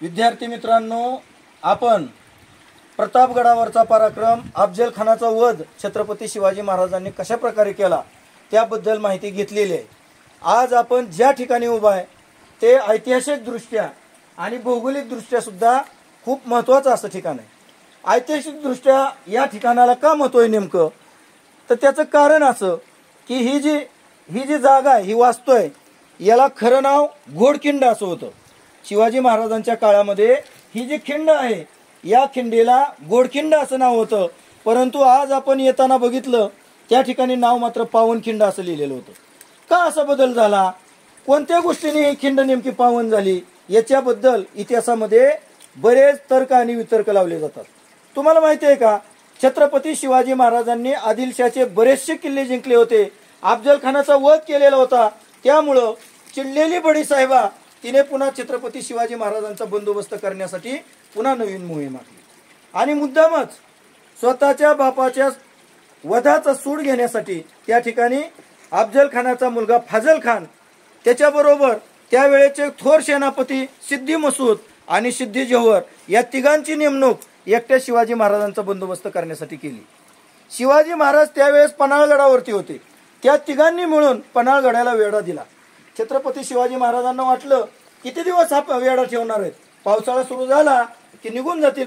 विद्यार्थी मित्रांनो, आपण प्रतापगडावरचा पराक्रम अफजल खानाचा वध छत्रपती शिवाजी महाराजांनी कशा प्रकारे केला त्याबद्दल माहिती घेतलेली आहे। आज आपण ज्या ठिकाणी उभा आहे ते ऐतिहासिक दृष्ट्या आणि भौगोलिक दृष्ट्या सुद्धा खूप महत्त्वाचं असं ठिकाण आहे। ऐतिहासिक दृष्ट्या या ठिकाणाला का महत्त्व आहे नेमकं, तर त्याचं कारण असं की ही जी जागा आहे, ही वास्तू आहे, याला खरं नाव घोडखिंड असं होतं। शिवाजी महाराजांच्या काळामध्ये ही जी खिंड आहे या खिंडीला घोडखिंड असं नाव होतं, परंतु आज आपण येताना बघितलं त्या ठिकाणी नाव मात्र पावनखिंड असं लिहिलेलं होतं। का असा बदल झाला, कोणत्या गोष्टीने ही खिंड नेमकी पावन झाली याच्याबद्दल इतिहासामध्ये बरेच तर्क आणि वितर्क लावले जातात। तुम्हाला माहिती आहे का, छत्रपती शिवाजी महाराजांनी आदिलशाहचे बरेचसे किल्ले जिंकले होते, अफजल खानाचा वध केलेला होता, त्यामुळं चिडलेली बडी साहेबा तिने पुन्हा छत्रपती शिवाजी महाराजांचा बंदोबस्त करण्यासाठी पुन्हा नवीन मोहीम आखली आणि मुद्दामच स्वतःच्या बापाच्या वधाचा सूड घेण्यासाठी त्या ठिकाणी अफजल खानाचा मुलगा फाजल खान, त्याच्याबरोबर त्यावेळेचे थोर सेनापती सिद्दी मसूद आणि सिद्दी जोहर या तिघांची नेमणूक एकट्या शिवाजी महाराजांचा बंदोबस्त करण्यासाठी केली। शिवाजी महाराज त्यावेळेस पन्हाळगडावरती होते, त्या तिघांनी मिळून पन्हाळगडाला वेढा दिला। छत्रपती शिवाजी महाराजांना वाटलं किती दिवस हा वेढा ठेवणार आहेत, पावसाळा सुरू झाला की निघून जातील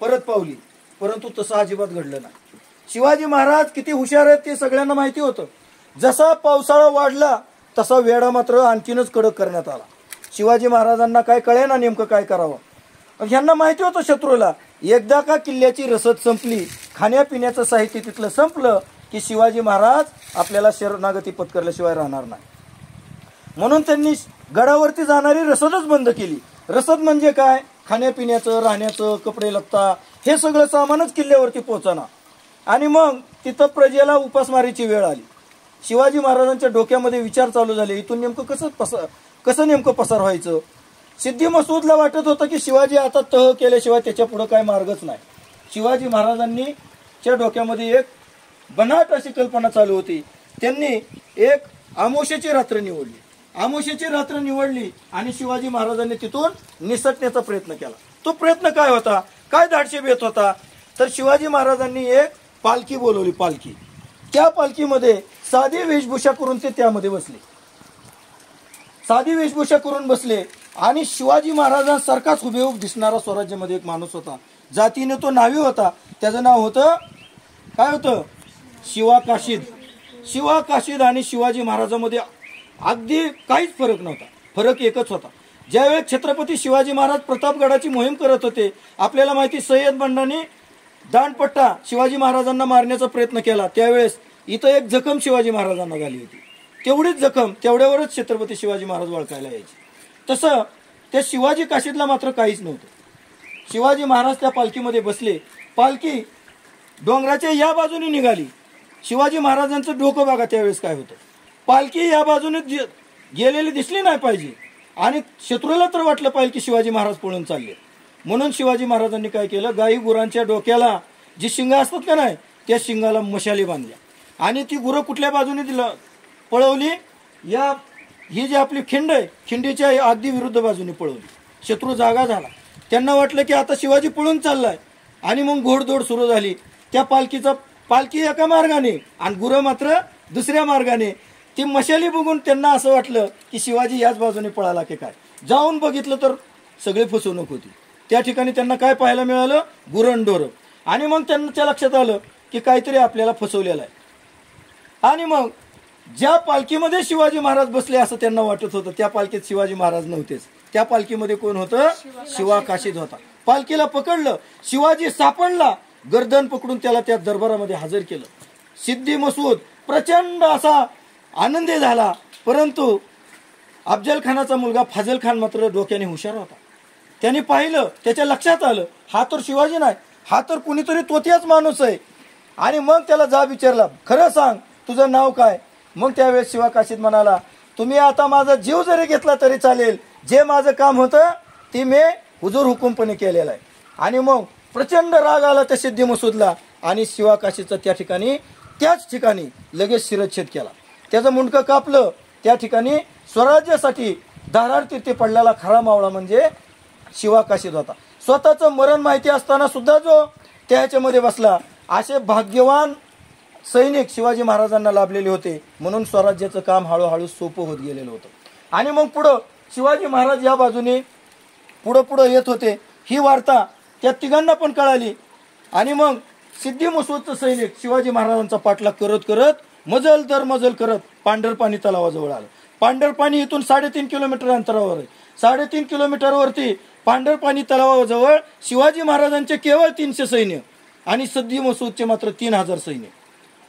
परत पावली, परंतु तसं अजिबात घडलं नाही। शिवाजी महाराज किती हुशार आहेत ते सगळ्यांना माहिती होतं। जसा पावसाळा वाढला तसा वेढा मात्र आणखीनच कडक करण्यात आला। शिवाजी महाराजांना काय कळेना नेमकं काय करावं। ह्यांना माहिती होतं शत्रूला एकदा का किल्ल्याची रसद संपली, खाण्यापिण्याचं साहित्य तिथलं संपलं की शिवाजी महाराज आपल्याला शरणागती पत्करल्याशिवाय राहणार नाही, म्हणून त्यांनी गडावरती जाणारी रसदच बंद केली। रसद म्हणजे काय, खाण्यापिण्याचं, राहण्याचं, कपडे लत्ता हे सगळं सामानच किल्ल्यावरती पोहोचणार आणि मग तिथं प्रजेला उपासमारीची वेळ आली। शिवाजी महाराजांच्या डोक्यामध्ये विचार चालू झाले, इथून नेमकं कसं पसार व्हायचं। सिद्दी मसूदला वाटत होतं की शिवाजी आता तह केल्याशिवाय त्याच्या पुढे काय मार्गच नाही। शिवाजी महाराजांनी च्या डोक्यामध्ये एक बनाट अशी कल्पना चालू होती। त्यांनी एक आमोशेची रात्र निवडली आणि शिवाजी महाराजांनी तिथून निसटण्याचा प्रयत्न केला। तो प्रयत्न काय होता, काय धाडशी बेत होता, तर शिवाजी महाराजांनी एक पालखी बोलवली। पालखी, त्या पालखीमध्ये साधी वेशभूषा करून ते त्यामध्ये बसले, साधी वेशभूषा करून बसले आणि शिवाजी महाराजांसारखाच हुबेहूब दिसणारा स्वराज्यामध्ये एक माणूस होता, जातीने तो नावी होता, त्याचं नाव होतं काय होतं, शिवा काशीद आणि शिवाजी महाराजांमध्ये अगदी काहीच फरक नव्हता, फरक एकच होता। ज्यावेळेस छत्रपती शिवाजी महाराज प्रतापगडाची मोहीम करत होते, आपल्याला माहिती सय्यद बंडांनी दांडपट्टा शिवाजी महाराजांना मारण्याचा प्रयत्न केला, त्यावेळेस इथं एक जखम शिवाजी महाराजांना झाली होती, तेवढीच जखम तेवढ्यावरच छत्रपती शिवाजी महाराज वळखायला यायचे। तसं त्या शिवाजी काशीदला मात्र काहीच नव्हतं। शिवाजी महाराज त्या पालखीमध्ये बसले, पालखी डोंगराच्या या बाजूने निघाली, शिवाजी महाराजांचं डोकं बघा त्यावेळेस काय होतं, पालखी या बाजूने गेलेली दिसली नाही पाहिजे आणि शत्रूला तर वाटलं पाहिजे की शिवाजी महाराज पळून चालले, म्हणून शिवाजी महाराजांनी काय केलं, गाई गुरांच्या डोक्याला जी शिंग असतात का नाही त्या शिंगाला मशाली बांधल्या आणि ती गुरं कुठल्या बाजूने पळवली, ही जी आपली खिंड आहे खिंडीच्या अगदी विरुद्ध बाजूने पळवली। शत्रू जागा झाला, त्यांना वाटलं की आता शिवाजी पळून चाललाय आणि मग घोडदौड सुरू झाली। त्या पालखी एका मार्गाने आणि गुरं मात्र दुसऱ्या मार्गाने, ती मशाली बघून त्यांना असं वाटलं की शिवाजी याच बाजूने पळाला की काय। जाऊन बघितलं तर सगळी फसवणूक होती, त्या ठिकाणी त्यांना काय पाहायला मिळालं, गुरणढोरं, आणि मग त्यांच्या लक्षात आलं की काहीतरी आपल्याला फसवलेलं आहे आणि मग ज्या पालखीमध्ये शिवाजी महाराज बसले असं त्यांना वाटत होतं त्या पालखीत शिवाजी महाराज नव्हतेच, त्या पालखीमध्ये कोण होतं, शिवा काशीद होता। पालखीला पकडलं, शिवाजी सापडला, गर्दन पकडून त्याला त्या दरबारामध्ये हजर केलं। सिद्दी मसूद प्रचंड असा आनंदी झाला, परंतु अफजल खानाचा मुलगा फाजल खान मात्र डोक्याने हुशार होता। त्याने पाहिलं, त्याच्या लक्षात आलं हा तर शिवाजी नाही, हा तर कुणीतरी तोतियाच माणूस आहे, आणि मग त्याला विचारला, खरं सांग तुझं नाव काय। मग त्यावेळेस शिवा काशीद म्हणाला, तुम्ही आता माझा जीव जरी घेतला तरी चालेल, जे माझं काम होतं ते मी हुजूर हुकुमपणे केलेलं आहे। आणि मग प्रचंड राग आला त्या सिद्दी मसूदला आणि शिवा काशीदचा त्याच ठिकाणी लगेच शिरच्छेद केला, त्याचं मुंडकं कापलं। त्या ठिकाणी स्वराज्यासाठी धारार तीर्थी पडलेला खरा मावळा म्हणजे शिवाकाशीत होता. स्वतःचं मरण माहिती असताना सुद्धा जो त्याच्यामध्ये बसला. असे भाग्यवान सैनिक शिवाजी महाराजांना लाभलेले होते. म्हणून स्वराज्याचं काम हळूहळू सोपं होत गेलेलं होतं. आणि मग पुढं शिवाजी महाराज या बाजूने पुढं येत होते. ही वार्ता त्या तिघांना पण कळाली. आणि मग सिद्धी मसूदचं सैनिक शिवाजी महाराजांचा पाठलाग करत करत मजल दर मजल करत पांढरपाणी तलावाजवळ आलं. पांढरपाणी इथून 3.5 किलोमीटर अंतरावर आहे. 3.5 किलोमीटरवरती पांढरपाणी तलावाजवळ शिवाजी महाराजांचे केवळ 300 सैन्य आणि सिद्धी मसूदचे मात्र 3000 सैन्य.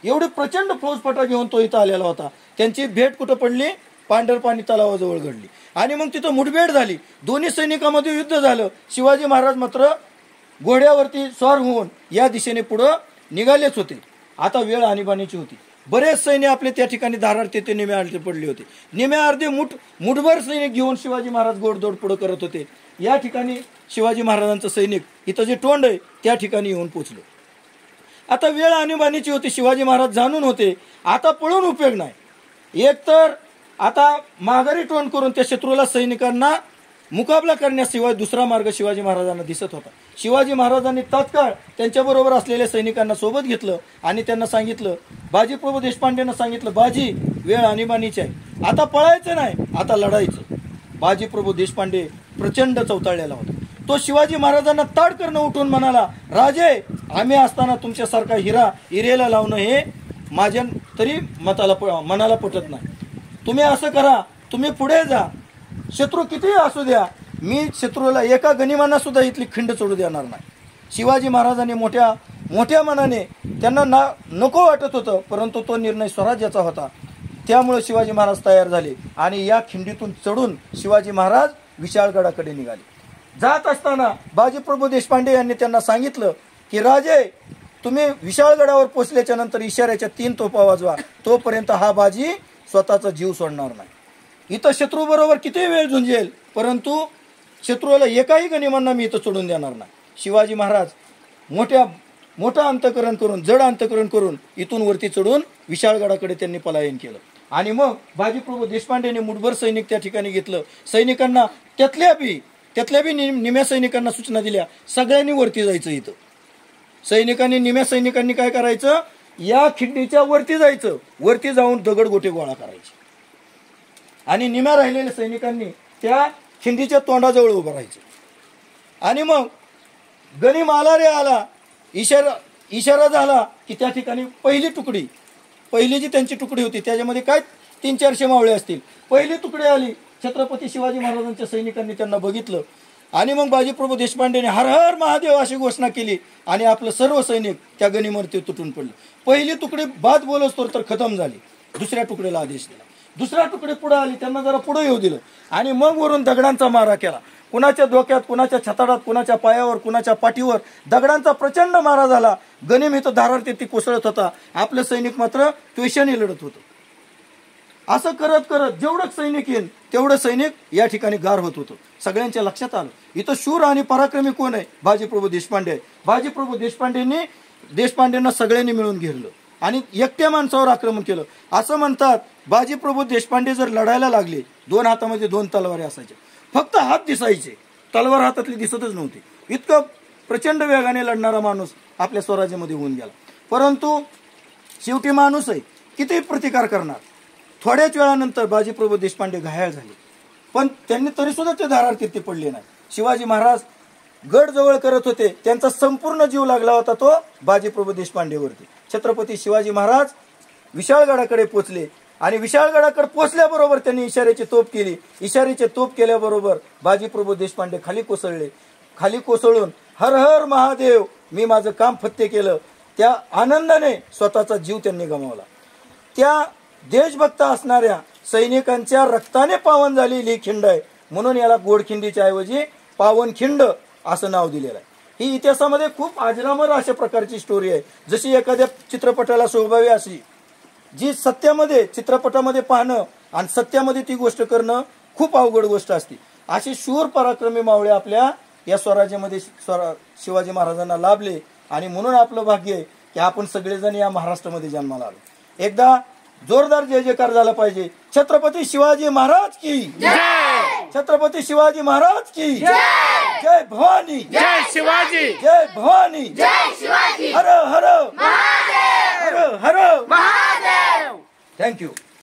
एवढी प्रचंड फौजफाटा घेऊन तो इथं आलेला होता. त्यांची भेट कुठं पडली? पांढरपाणी तलावाजवळ घडली. आणि मग तिथं मुठभेड झाली. दोन्ही सैनिकांमध्ये युद्ध झालं. शिवाजी महाराज मात्र घोड्यावरती स्वार होऊन या दिशेने पुढं निघालेच होते. आता वेळ आणीबाणीची होती. बरेच सैन्य आपले त्या ठिकाणी धाराड तेथे निम्या अर्धे पडले होते. निम्या अर्धे मुठभर सैनिक घेऊन शिवाजी महाराज गोडदोड पुढे करत होते. या ठिकाणी शिवाजी महाराजांचं सैनिक इथं जे तोंड आहे त्या ठिकाणी येऊन पोचलो. आता वेळ आणीबाणीची होती. शिवाजी महाराज जाणून होते आता पळून उपयोग नाही. एकतर आता माघारी तोंड करून त्या शत्रूला सैनिकांना मुकाबला करण्याशिवाय दुसरा मार्ग शिवाजी महाराजांना दिसत होता. शिवाजी महाराजांनी तात्काळ त्यांच्याबरोबर असलेल्या सैनिकांना सोबत घेतलं आणि त्यांना सांगितलं, बाजीप्रभू देशपांडेंना सांगितलं, बाजी वेळ आणीबाणीची आहे, आता पळायचं नाही, आता लढायचं. बाजीप्रभू देशपांडे प्रचंड चवताळलेला होता. तो शिवाजी महाराजांना ताडकरणं उठून म्हणाला, राजे आम्ही असताना तुमच्यासारखा हिरेला लावणं हे माझ्या तरी मनाला पटत नाही. तुम्ही असं करा, तुम्ही पुढे जा, शत्रू कितीही असू द्या, मी शत्रूला एका गनिमाना सुद्धा इथली खिंड सोडू देणार नाही. शिवाजी महाराजांनी मोठ्या मनाने त्यांना नको वाटत होतं, परंतु तो निर्णय स्वराज्याचा होता. त्यामुळे शिवाजी महाराज तयार झाले आणि या खिंडीतून चढून शिवाजी महाराज विशाळगडाकडे निघाले. जात असताना बाजीप्रभू देशपांडे यांनी त्यांना सांगितलं की राजे तुम्ही विशाळगडावर पोहोचल्याच्या नंतर इशाऱ्याच्या 3 तोफा वाजवा, तोपर्यंत हा बाजी स्वतःचा जीव सोडणार नाही. इथं शत्रू बरोबर किती वेळ झुंजेल, परंतु शत्रूला एकाही गनिमांना मी इथं सोडून देणार नाही. शिवाजी महाराज मोठं अंतकरण करून, जड अंतकरण करून इथून वरती चढून विशाळगडाकडे त्यांनी पलायन केलं. आणि मग बाजीप्रभू देशपांडेने मुठभर सैनिक त्या ठिकाणी घेतलं. सैनिकांना त्यातल्या बी निम्या सैनिकांना सूचना दिल्या, सगळ्यांनी वरती जायचं. इथं निम्या सैनिकांनी काय करायचं, या खिंडीच्या वरती जायचं, वरती जाऊन दगड गोटे गोळा करायचे आणि निम्या राहिलेल्या सैनिकांनी त्या खिंडीच्या तोंडाजवळ उभं राहायचं. आणि मग गनिम आला रे आला, इशारा झाला की त्या ठिकाणी पहिली जी त्यांची तुकडी होती त्याच्यामध्ये काय 300-400 मावळे असतील, पहिली तुकडी आली. छत्रपती शिवाजी महाराजांच्या सैनिकांनी त्यांना बघितलं आणि मग बाजीप्रभू देशपांडेने हर हर महादेव अशी घोषणा केली आणि आपलं सर्व सैनिक त्या गनिमवरती तुटून पडलं. पहिली तुकडी बाद बोलस तर खतम झाली. दुसऱ्या तुकडीला आदेश दिला. दुसऱ्या तुकडी पुढे आली, त्यांना जरा पुढे येऊ दिलं आणि मग वरून दगडांचा मारा केला. कुणाच्या डोक्यात, कुणाच्या छताडात, कुणाच्या पायावर, कुणाच्या पाठीवर दगडांचा प्रचंड मारा झाला. गनिम इथं धाराड ती कोसळत होता, आपलं सैनिक मात्र त्वेषाने लढत होतं. असं करत करत जेवढं सैनिक येईल तेवढं सैनिक या ठिकाणी गार होत होतं. सगळ्यांच्या लक्षात आलं इथं शूर आणि पराक्रमी कोण आहे, बाजीप्रभू देशपांडे. बाजीप्रभू देशपांडेंना सगळ्यांनी मिळून घेरलं आणि एकट्या माणसावर आक्रमण केलं. असं म्हणतात बाजीप्रभू देशपांडे जर लढायला लागले, 2 हातामध्ये 2 तलवारी असायच्या, फक्त हात दिसायचे, तलवार हातातली दिसतच नव्हती. इतकं प्रचंड वेगाने लढणारा माणूस आपल्या स्वराज्यामध्ये होऊन गेला. परंतु शेवटी माणूस आहे, किती प्रतिकार करणार. थोड्याच वेळानंतर बाजीप्रभू देशपांडे घायाळ झाले, पण त्यांनी तरी सुद्धा ते धाराड कीर्ती पडले नाही. शिवाजी महाराज गड जवळ करत होते, त्यांचा संपूर्ण जीव लागला होता तो बाजीप्रभू देशपांडेवरती. छत्रपती शिवाजी महाराज विशाळगडाकडे पोचले आणि विशाळगडाकडे पोचल्याबरोबर त्यांनी इशाऱ्याची तोफ केली. इशाऱ्याची तोफ केल्याबरोबर बाजीप्रभू देशपांडे खाली कोसळले. खाली कोसळून हर हर महादेव, मी माझं काम फत्ते केलं, त्या आनंदाने स्वतःचा जीव त्यांनी गमावला. त्या देशभक्त असणाऱ्या सैनिकांच्या रक्ताने पावन झालेली ही खिंड आहे, म्हणून याला गोडखिंडीच्या ऐवजी पावनखिंड असं नाव दिलेलं आहे. ही इतिहासामध्ये खूप अजरामर अशा प्रकारची स्टोरी आहे. जशी एखाद्या चित्रपटाला शोभावी अशी, जी सत्यामध्ये चित्रपटामध्ये पाहणं आणि सत्यामध्ये ती गोष्ट करणं खूप अवघड गोष्ट असते. अशी शूर पराक्रमी मावळे आपल्या या स्वराज्यामध्ये शिवाजी महाराजांना लाभले आणि म्हणून आपलं भाग्य आहे की आपण सगळेजण या महाराष्ट्रामध्ये जन्माला आलो. एकदा जोरदार जय जयकार झाला पाहिजे. छत्रपती शिवाजी महाराज की जय. छत्रपती शिवाजी महाराज की जय. जय भवानी, जय शिवाजी, जय भवानी, जय शिवाजी, हर हर महादेव, हर हर महादेव. थँक्यू.